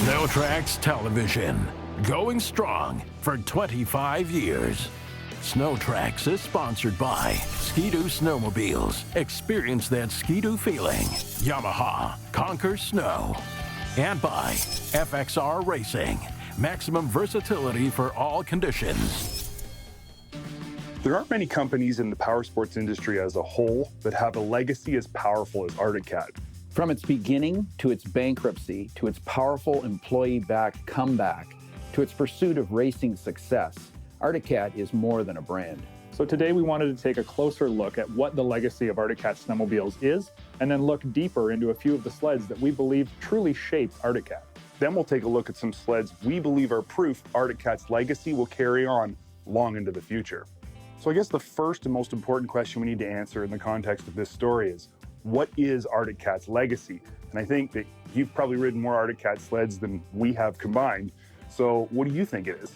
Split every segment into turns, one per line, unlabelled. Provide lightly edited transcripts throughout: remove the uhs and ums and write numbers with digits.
SnowTrax Television, going strong for 25 years. SnowTrax is sponsored by Ski-Doo Snowmobiles. Experience that Ski-Doo feeling. Yamaha, conquer snow. And by FXR Racing, maximum versatility for all conditions.
There aren't many companies in the power sports industry as a whole that have a legacy as powerful as Arctic Cat.
From its beginning to its bankruptcy, to its powerful employee-backed comeback, to its pursuit of racing success, Arctic Cat is more than a brand.
So today we wanted to take a closer look at what the legacy of Arctic Cat Snowmobiles is, and then look deeper into a few of the sleds that we believe truly shaped Arctic Cat.
Then we'll take a look at some sleds we believe are proof Arctic Cat's legacy will carry on long into the future. So I guess the first and most important question we need to answer in the context of this story is, what is Arctic Cat's legacy? And I think that you've probably ridden more Arctic Cat sleds than we have combined. So what do you think it is?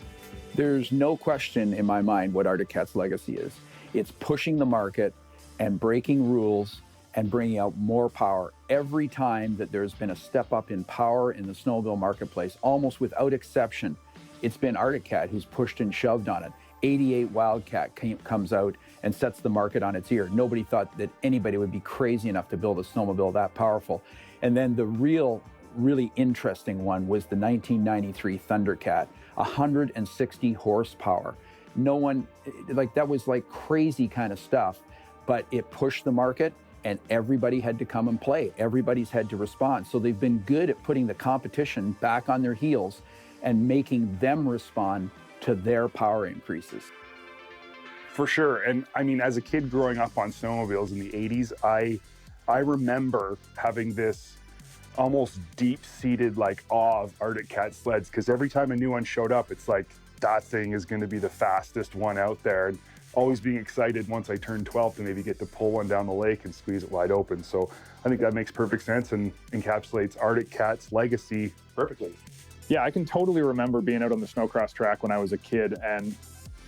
There's no question in my mind what Arctic Cat's legacy is. It's pushing the market and breaking rules and bringing out more power. Every time that there's been a step up in power in the snowmobile marketplace, almost without exception, it's been Arctic Cat who's pushed and shoved on it. 88 Wildcat comes out and sets the market on its ear. Nobody thought that anybody would be crazy enough to build a snowmobile that powerful. And then the really interesting one was the 1993 Thundercat, 160 horsepower. No one, that was like crazy kind of stuff, but it pushed the market and everybody had to come and play. Everybody's had to respond. So they've been good at putting the competition back on their heels and making them respond to their power increases.
For sure. And I mean, as a kid growing up on snowmobiles in the 80s, I remember having this almost deep-seated like awe of Arctic Cat sleds, because every time a new one showed up, it's like, that thing is going to be the fastest one out there. And always being excited once I turned 12 to maybe get to pull one down the lake and squeeze it wide open. So I think that makes perfect sense and encapsulates Arctic Cat's legacy perfectly.
Yeah, I can totally remember being out on the snowcross track when I was a kid, and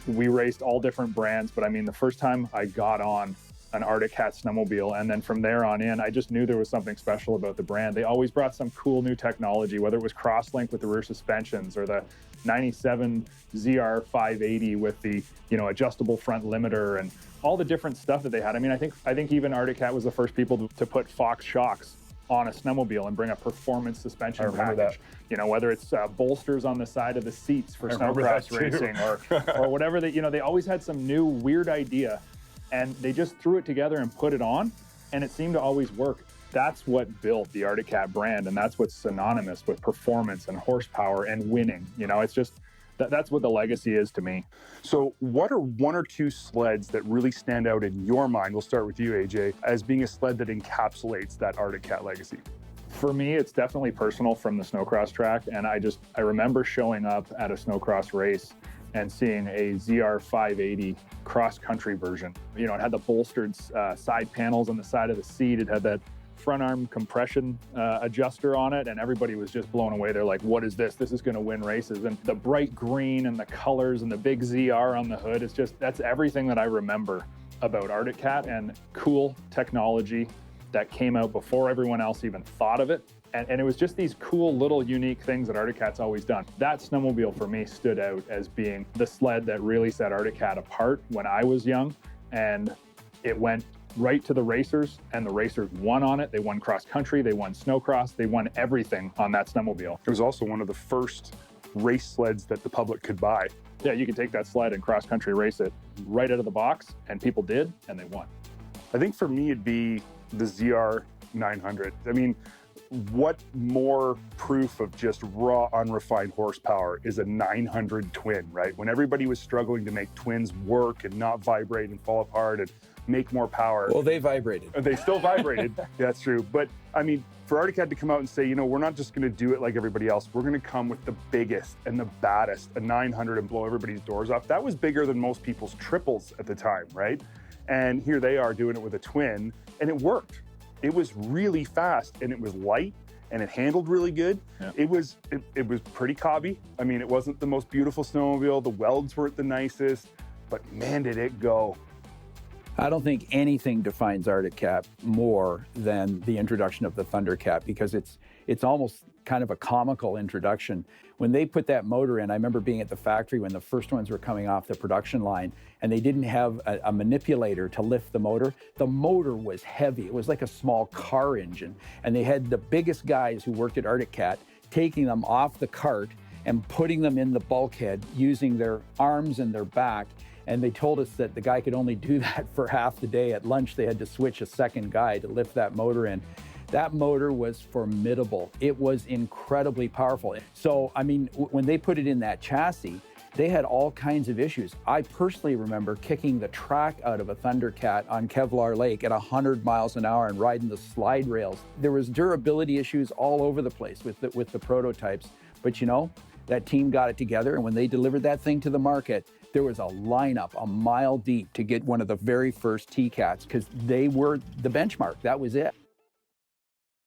we raced all different brands. But I mean, the first time I got on an Arctic Cat snowmobile, and then from there on in, I just knew there was something special about the brand. They always brought some cool new technology, whether it was crosslink with the rear suspensions or the 97 ZR 580 with the, adjustable front limiter and all the different stuff that they had. I mean, I think even Arctic Cat was the first people to put Fox shocks on a snowmobile and bring a performance suspension package. Whether it's bolsters on the side of the seats for snowcross racing or whatever. They always had some new weird idea, and they just threw it together and put it on, and it seemed to always work. That's what built the Arctic Cat brand, and that's what's synonymous with performance and horsepower and winning. It's just that's what the legacy is to me.
So what are one or two sleds that really stand out in your mind? We'll start with you, AJ, as being a sled that encapsulates that Arctic Cat legacy.
For me, it's definitely personal from the snowcross track. And I remember showing up at a snowcross race and seeing a ZR 580 cross-country version. It had the bolstered side panels on the side of the seat. It had that front arm compression adjuster on it, and everybody was just blown away. They're like, what is this? This is going to win races. And the bright green and the colors and the big ZR on the hood, that's everything that I remember about Arctic Cat, and cool technology that came out before everyone else even thought of it. And it was just these cool little unique things that Arctic Cat's always done. That snowmobile for me stood out as being the sled that really set Arctic Cat apart when I was young, and it went right to the racers, and the racers won on it. They won cross country, they won snowcross, they won everything on that snowmobile.
It was also one of the first race sleds that the public could buy.
Yeah, you could take that sled and cross country race it right out of the box, and people did, and they won.
I think for me it'd be the ZR 900. I mean, what more proof of just raw unrefined horsepower is a 900 twin, right? When everybody was struggling to make twins work and not vibrate and fall apart and make more power.
Well, they vibrated.
They still vibrated. That's true. But I mean, for Arctic Cat to come out and say, we're not just going to do it like everybody else. We're going to come with the biggest and the baddest, a 900, and blow everybody's doors off. That was bigger than most people's triples at the time, right? And here they are doing it with a twin, and it worked. It was really fast, and it was light, and it handled really good. Yeah. It was pretty cobby. I mean, it wasn't the most beautiful snowmobile. The welds weren't the nicest, but man, did it go.
I don't think anything defines Arctic Cat more than the introduction of the Thundercat, because it's almost kind of a comical introduction. When they put that motor in, I remember being at the factory when the first ones were coming off the production line, and they didn't have a manipulator to lift the motor. The motor was heavy. It was like a small car engine, and they had the biggest guys who worked at Arctic Cat taking them off the cart and putting them in the bulkhead using their arms and their back. And they told us that the guy could only do that for half the day. At lunch, they had to switch a second guy to lift that motor in. That motor was formidable. It was incredibly powerful. So, I mean, when they put it in that chassis, they had all kinds of issues. I personally remember kicking the track out of a Thundercat on Kevlar Lake at 100 miles an hour and riding the slide rails. There was durability issues all over the place with the prototypes. But you know, that team got it together, and when they delivered that thing to the market, there was a lineup a mile deep to get one of the very first T-Cats, because they were the benchmark. That was it.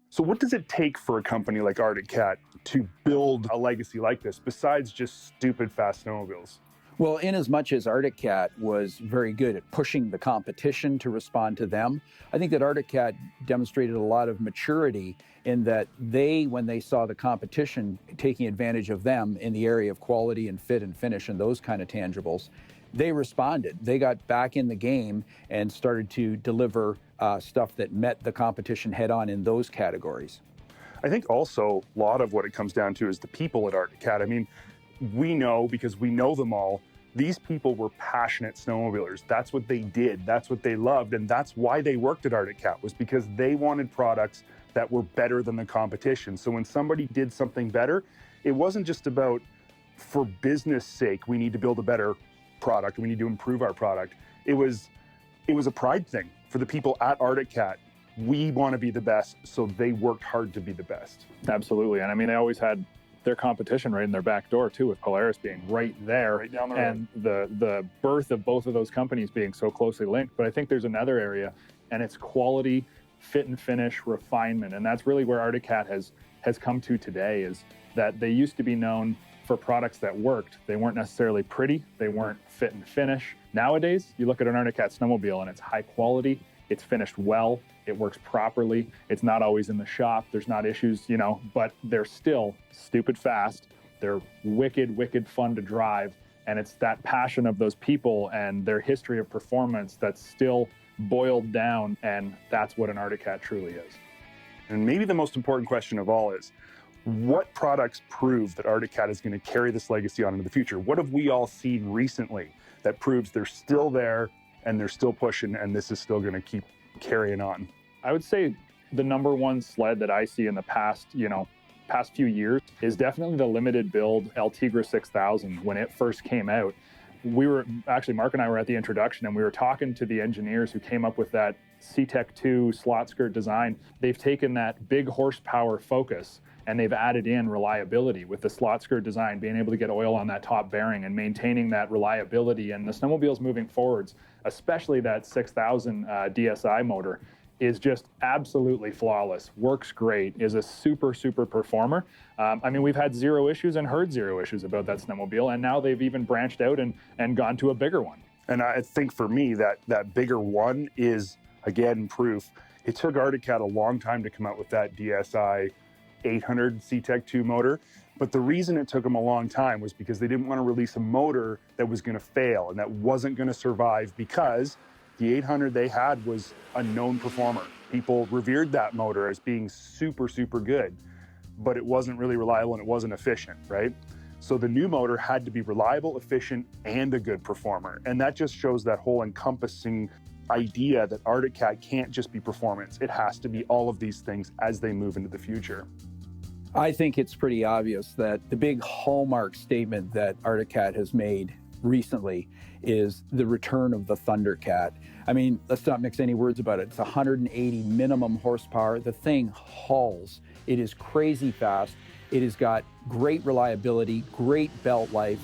So what does it take for a company like Arctic Cat to build a legacy like this, besides just stupid fast snowmobiles?
Well, in as much as Arctic Cat was very good at pushing the competition to respond to them, I think that Arctic Cat demonstrated a lot of maturity in that when they saw the competition taking advantage of them in the area of quality and fit and finish and those kind of tangibles, they responded. They got back in the game and started to deliver stuff that met the competition head on in those categories.
I think also a lot of what it comes down to is the people at Arctic Cat. I mean, we know, because we know them all, these people were passionate snowmobilers. That's what they did. That's what they loved. And that's why they worked at Arctic Cat, was because they wanted products that were better than the competition. So when somebody did something better, it wasn't just about, for business sake, we need to build a better product, we need to improve our product. It was a pride thing for the people at Arctic Cat. We want to be the best, so they worked hard to be the best.
Absolutely. And I mean, they always had their competition right in their back door too, with Polaris being right there,
right down the road.
And the birth of both of those companies being so closely linked. But I think there's another area, and it's quality, fit and finish, refinement. And that's really where Arctic Cat has come to today, is that they used to be known for products that worked. They weren't necessarily pretty, they weren't fit and finish. Nowadays, you look at an Arctic Cat snowmobile and it's high quality, it's finished well, it works properly, it's not always in the shop, there's not issues, you know, but they're still stupid fast, they're wicked, wicked fun to drive, and it's that passion of those people and their history of performance that's still boiled down, and that's what an Arctic Cat truly is.
And maybe the most important question of all is, what products prove that Arctic Cat is going to carry this legacy on into the future? What have we all seen recently that proves they're still there and they're still pushing, and this is still going to keep carrying on?
I would say the number one sled that I see in the past few years is definitely the limited build El Tigre 6000. When it first came out, Mark and I were at the introduction, and we were talking to the engineers who came up with that C-Tech 2 slot skirt design. They've taken that big horsepower focus and they've added in reliability with the slot skirt design, being able to get oil on that top bearing and maintaining that reliability. And the snowmobiles moving forwards, especially that 6000 DSI motor, is just absolutely flawless, works great, is a super, super performer. I mean, we've had zero issues and heard zero issues about that snowmobile, and now they've even branched out and gone to a bigger one.
And I think for me, that bigger one is, again, proof. It took Arctic Cat a long time to come out with that DSI 800 C-Tech 2 motor, but the reason it took them a long time was because they didn't want to release a motor that was going to fail and that wasn't going to survive, because the 800 they had was a known performer. People revered that motor as being super, super good, but it wasn't really reliable and it wasn't efficient, right? So the new motor had to be reliable, efficient, and a good performer. And that just shows that whole encompassing idea that Arctic Cat can't just be performance. It has to be all of these things as they move into the future.
I think it's pretty obvious that the big hallmark statement that Arctic Cat has made recently is the return of the Thundercat. I mean, let's not mix any words about it. It's 180 minimum horsepower. The thing hauls. It is crazy fast. It has got great reliability, great belt life,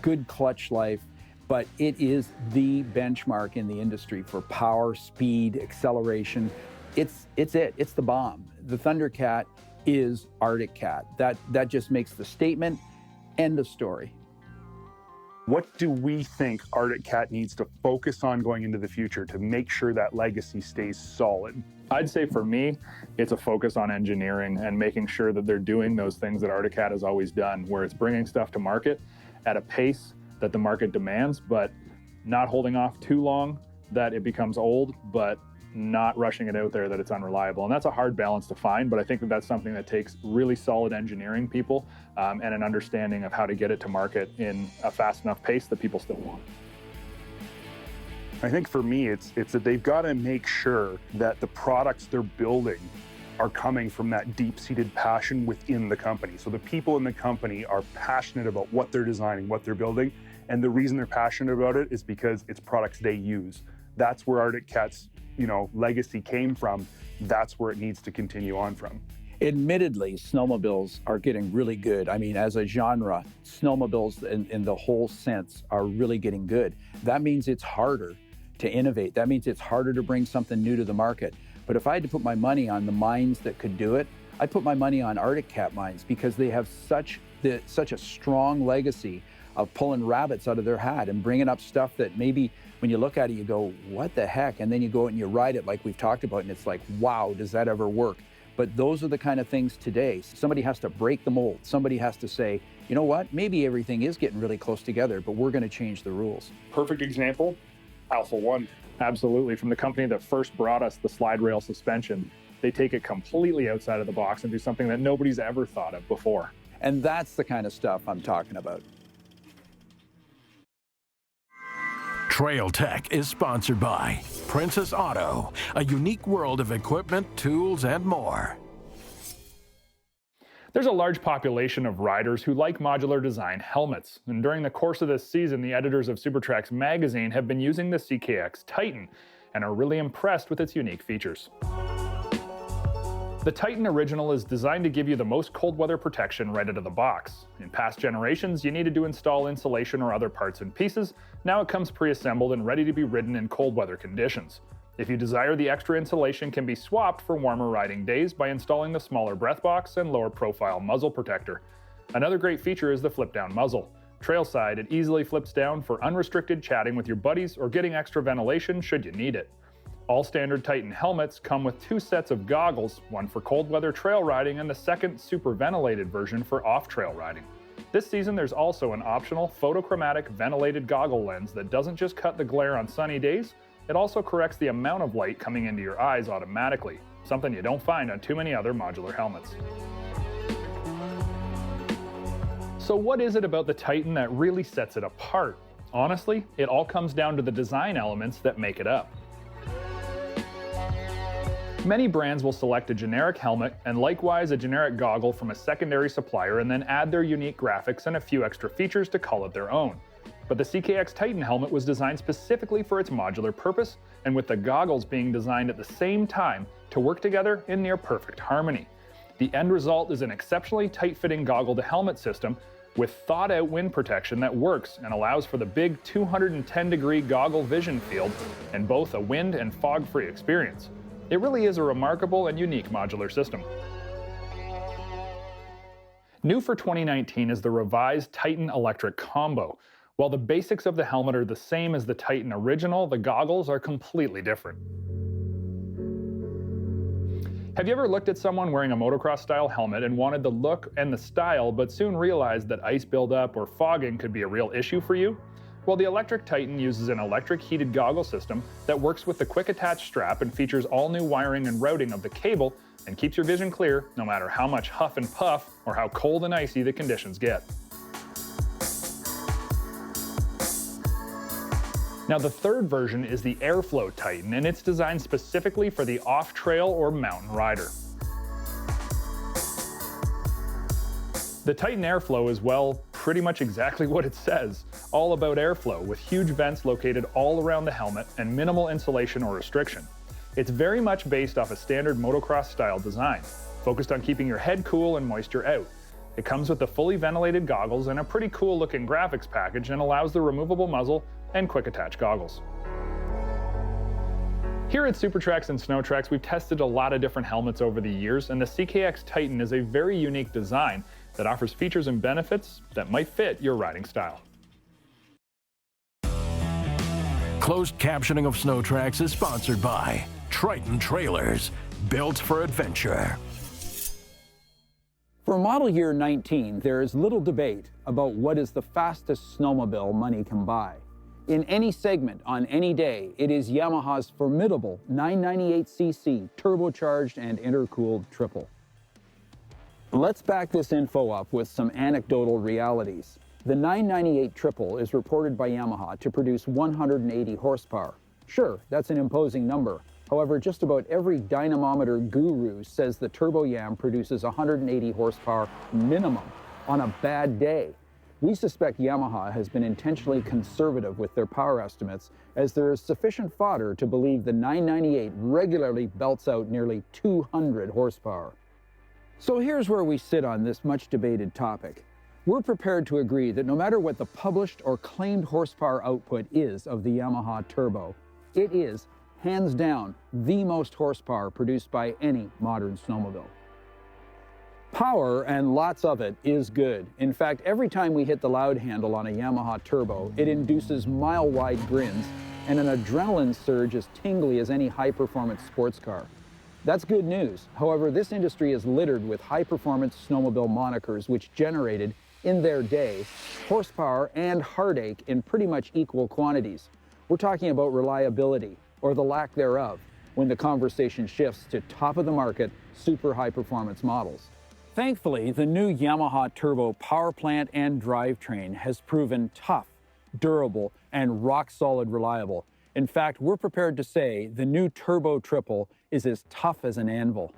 good clutch life, but it is the benchmark in the industry for power, speed, acceleration. It's the bomb. The Thundercat is Arctic Cat. That just makes the statement. End of story.
What do we think Arctic Cat needs to focus on going into the future to make sure that legacy stays solid?
I'd say for me, it's a focus on engineering and making sure that they're doing those things that Arctic Cat has always done, where it's bringing stuff to market at a pace that the market demands, but not holding off too long that it becomes old, but not rushing it out there that it's unreliable. And that's a hard balance to find, but I think that that's something that takes really solid engineering people and an understanding of how to get it to market in a fast enough pace that people still want.
I think for me, it's that they've got to make sure that the products they're building are coming from that deep-seated passion within the company. So the people in the company are passionate about what they're designing, what they're building, and the reason they're passionate about it is because it's products they use. That's where Arctic Cat's legacy came from. That's where it needs to continue on from.
Admittedly, snowmobiles are getting really good. I mean, as a genre, snowmobiles in the whole sense are really getting good. That means it's harder to innovate. That means it's harder to bring something new to the market. But if I had to put my money on the mines that could do it, I'd put my money on Arctic Cat mines because they have such a strong legacy of pulling rabbits out of their hat and bringing up stuff that maybe when you look at it, you go, what the heck? And then you go out and you ride it like we've talked about, and it's like, wow, does that ever work? But those are the kind of things today. Somebody has to break the mold. Somebody has to say, you know what? Maybe everything is getting really close together, but we're going to change the rules.
Perfect example, Alpha One.
Absolutely. From the company that first brought us the slide rail suspension, they take it completely outside of the box and do something that nobody's ever thought of before.
And that's the kind of stuff I'm talking about.
Trail Tech is sponsored by Princess Auto, a unique world of equipment, tools, and more.
There's a large population of riders who like modular design helmets, and during the course of this season, the editors of Supertrax Magazine have been using the CKX Titan and are really impressed with its unique features. The Titan Original is designed to give you the most cold weather protection right out of the box. In past generations, you needed to install insulation or other parts and pieces. Now it comes pre-assembled and ready to be ridden in cold weather conditions. If you desire, the extra insulation can be swapped for warmer riding days by installing the smaller breath box and lower profile muzzle protector. Another great feature is the flip down muzzle. Trailside, it easily flips down for unrestricted chatting with your buddies or getting extra ventilation should you need it. All standard Titan helmets come with 2 sets of goggles, one for cold weather trail riding and the second super ventilated version for off-trail riding. This season there's also an optional photochromatic ventilated goggle lens that doesn't just cut the glare on sunny days, it also corrects the amount of light coming into your eyes automatically, something you don't find on too many other modular helmets. So what is it about the Titan that really sets it apart? Honestly, it all comes down to the design elements that make it up. Many brands will select a generic helmet and likewise a generic goggle from a secondary supplier and then add their unique graphics and a few extra features to call it their own. But the CKX Titan helmet was designed specifically for its modular purpose and with the goggles being designed at the same time to work together in near perfect harmony. The end result is an exceptionally tight-fitting goggle-to-helmet system with thought-out wind protection that works and allows for the big 210-degree goggle vision field and both a wind and fog-free experience. It really is a remarkable and unique modular system. New for 2019 is the revised Titan Electric Combo. While the basics of the helmet are the same as the Titan Original, the goggles are completely different. Have you ever looked at someone wearing a motocross-style helmet and wanted the look and the style, but soon realized that ice buildup or fogging could be a real issue for you? Well, the Electric Titan uses an electric heated goggle system that works with the quick attach strap and features all new wiring and routing of the cable and keeps your vision clear no matter how much huff and puff or how cold and icy the conditions get. Now the third version is the Airflow Titan and it's designed specifically for the off-trail or mountain rider. The Titan Airflow is, well, pretty much exactly what it says, all about airflow with huge vents located all around the helmet and minimal insulation or restriction. It's very much based off a standard motocross style design, focused on keeping your head cool and moisture out. It comes with the fully ventilated goggles and a pretty cool looking graphics package and allows the removable muzzle and quick attach goggles. Here at Supertrax and SnowTrax, we've tested a lot of different helmets over the years, and the CKX Titan is a very unique design that offers features and benefits that might fit your riding style.
Closed captioning of SnowTrax is sponsored by Triton Trailers, built for adventure.
For model year 19, there is little debate about what is the fastest snowmobile money can buy. In any segment, on any day, it is Yamaha's formidable 998cc turbocharged and intercooled triple. Let's back this info up with some anecdotal realities. The 998 triple is reported by Yamaha to produce 180 horsepower. Sure, that's an imposing number. However, just about every dynamometer guru says the Turbo Yam produces 180 horsepower minimum on a bad day. We suspect Yamaha has been intentionally conservative with their power estimates, as there is sufficient fodder to believe the 998 regularly belts out nearly 200 horsepower. So here's where we sit on this much debated topic. We're prepared to agree that no matter what the published or claimed horsepower output is of the Yamaha Turbo, it is, hands down, the most horsepower produced by any modern snowmobile. Power, and lots of it, is good. In fact, every time we hit the loud handle on a Yamaha Turbo, it induces mile-wide grins and an adrenaline surge as tingly as any high-performance sports car. That's good news. However, this industry is littered with high-performance snowmobile monikers which generated, in their day, horsepower and heartache in pretty much equal quantities. We're talking about reliability, or the lack thereof, when the conversation shifts to top-of-the-market, super high-performance models. Thankfully, the new Yamaha Turbo Powerplant and drivetrain has proven tough, durable, and rock-solid reliable. In fact, we're prepared to say the new Turbo Triple is as tough as an anvil.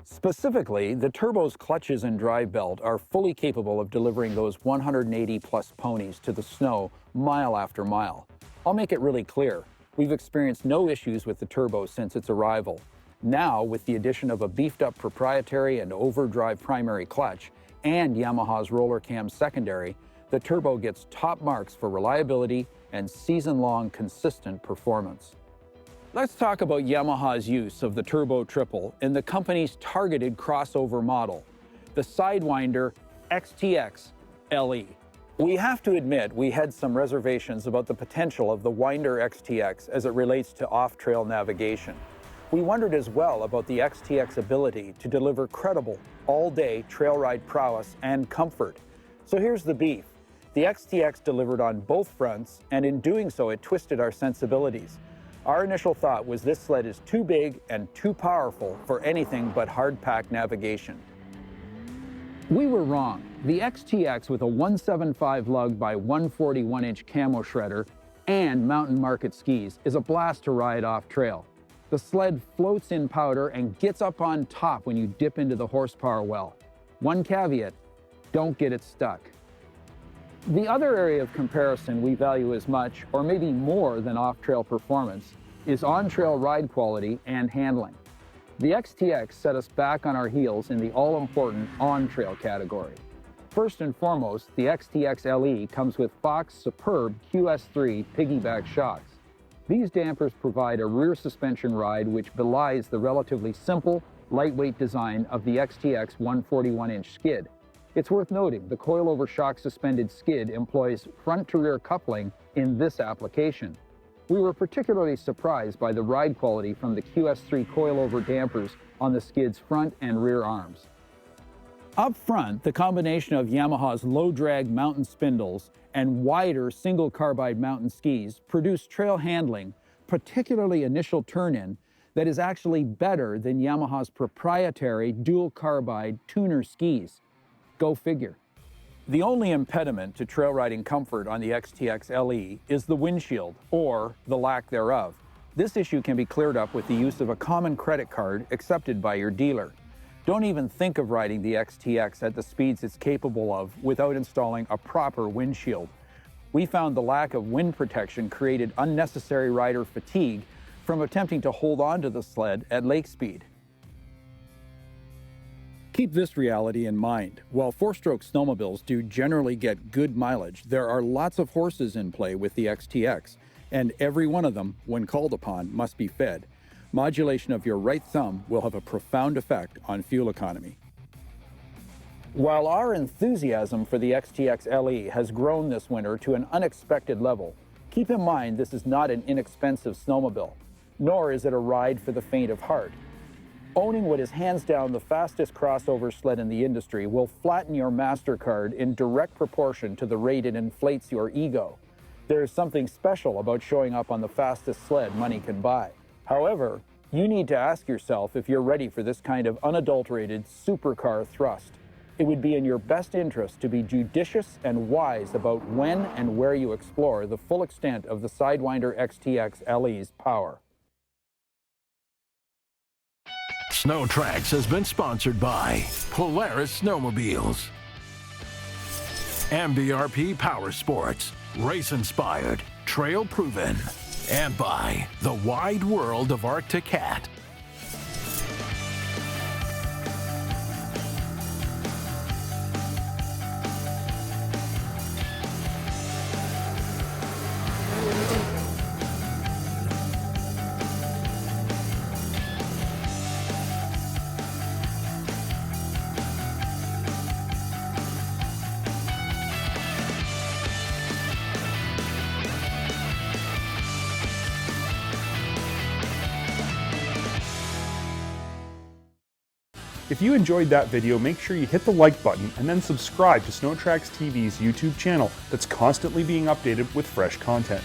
Specifically, the Turbo's clutches and drive belt are fully capable of delivering those 180-plus ponies to the snow mile after mile. I'll make it really clear. We've experienced no issues with the Turbo since its arrival. Now, with the addition of a beefed-up proprietary and overdrive primary clutch and Yamaha's roller cam secondary, the Turbo gets top marks for reliability and season-long consistent performance. Let's talk about Yamaha's use of the Turbo Triple in the company's targeted crossover model, the Sidewinder X-TX LE. We have to admit we had some reservations about the potential of the Winder X-TX as it relates to off-trail navigation. We wondered as well about the X-TX ability to deliver credible, all-day trail ride prowess and comfort. So here's the beef. The X-TX delivered on both fronts, and in doing so, it twisted our sensibilities. Our initial thought was this sled is too big and too powerful for anything but hard-pack navigation. We were wrong. The X-TX with a 175 lug by 141-inch camo shredder and mountain market skis is a blast to ride off-trail. The sled floats in powder and gets up on top when you dip into the horsepower well. One caveat, don't get it stuck. The other area of comparison we value as much, or maybe more than off-trail performance, is on-trail ride quality and handling. The X-TX set us back on our heels in the all-important on-trail category. First and foremost, the X-TX LE comes with Fox superb QS3 piggyback shocks. These dampers provide a rear suspension ride which belies the relatively simple, lightweight design of the X-TX 141-inch skid. It's worth noting the coilover shock suspended skid employs front-to-rear coupling in this application. We were particularly surprised by the ride quality from the QS3 coilover dampers on the skid's front and rear arms. Up front, the combination of Yamaha's low-drag mountain spindles and wider single carbide mountain skis produce trail handling, particularly initial turn-in, that is actually better than Yamaha's proprietary dual carbide tuner skis. Go figure. The only impediment to trail riding comfort on the X-TX LE is the windshield, or the lack thereof. This issue can be cleared up with the use of a common credit card accepted by your dealer. Don't even think of riding the X-TX at the speeds it's capable of without installing a proper windshield. We found the lack of wind protection created unnecessary rider fatigue from attempting to hold on to the sled at lake speed. Keep this reality in mind. While four-stroke snowmobiles do generally get good mileage, there are lots of horses in play with the X-TX, and every one of them, when called upon, must be fed. Modulation of your right thumb will have a profound effect on fuel economy. While our enthusiasm for the X-TX LE has grown this winter to an unexpected level, Keep in mind this is not an inexpensive snowmobile, nor is it a ride for the faint of heart. Owning what is hands down the fastest crossover sled in the industry will flatten your MasterCard in direct proportion to the rate it inflates your ego. There is something special about showing up on the fastest sled money can buy. However, you need to ask yourself if you're ready for this kind of unadulterated supercar thrust. It would be in your best interest to be judicious and wise about when and where you explore the full extent of the Sidewinder X-TX LE's power.
SnowTrax has been sponsored by Polaris Snowmobiles, MBRP Power Sports, race-inspired, trail-proven, and by the wide world of Arctic Cat.
If you enjoyed that video, make sure you hit the like button and then subscribe to SnowTrax TV's YouTube channel that's constantly being updated with fresh content.